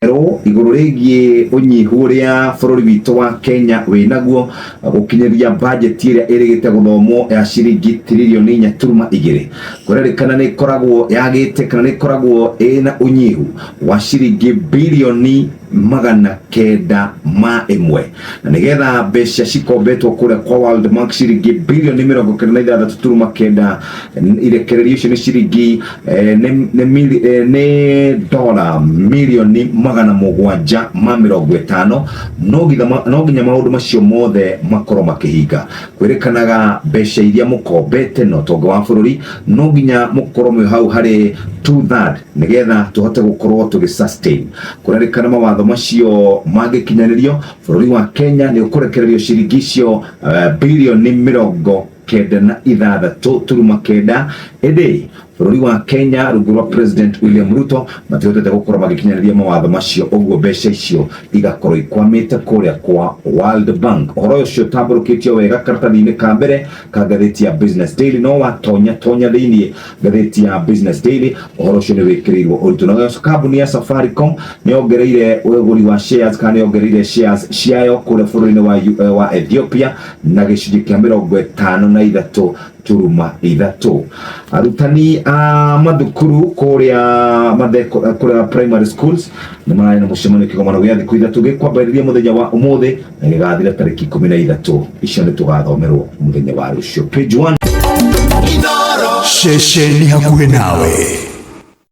ero iguru rigie unyihu ria bururi witu wa Kenya winaguo gukinyiria budget iria irigite guthomo ya ciringi trilioni 4.2 kurerikana ni koragwo yagite kana ni koragwo ina unyihu wa ciringi bilioni 901 na nigetha mbeca cikombetwo kuria kwa World Bank ciringi bilioni 96.9 irekererio icio ni ciringi ne dola milioni 750 no nginya maundu macio mothe makorwo makihinga kwirikanaga mbeca iria mukombete no tonga wa bururi no nginya mukorwo mwe hau hari 2/3 nigetha tuhote gukorwo tugi sustain kurerikana mawatho macio magikinyanirio bururi wa Kenya ni ukurekererio ciringi icio bilioni 96.9 ede bururi wa Kenya rugurwa President William Ruto matihotete gukorwo magikinyaniria mawatho macio uguo mbeca icio igakorwo ikwamite kuria kwa World Bank. Uhoro ucio tamburukitio wega karatathi-ini ka mbere ka gatheti ya Business Daily no watonya thiini gatheti ya Business Daily uhoro ucio ni wikirirwo uritu na kambuni ya Safaricom ni ongereire uguri wa shares kana ongereire shares ciayo kuria bururi-ini wa Ethiopia na gicunji kia 53 turuma ithatu. Arutani madukuru kuria primary schools ni maraina mucemanio kigomano gya thiku ithatu gikwambariria muthenya wa umuthi na gigathira tariki 13 icio ni tugathomerwo muthenya wa rucio. Page 1 Inooro shesheni hakuhe nawe.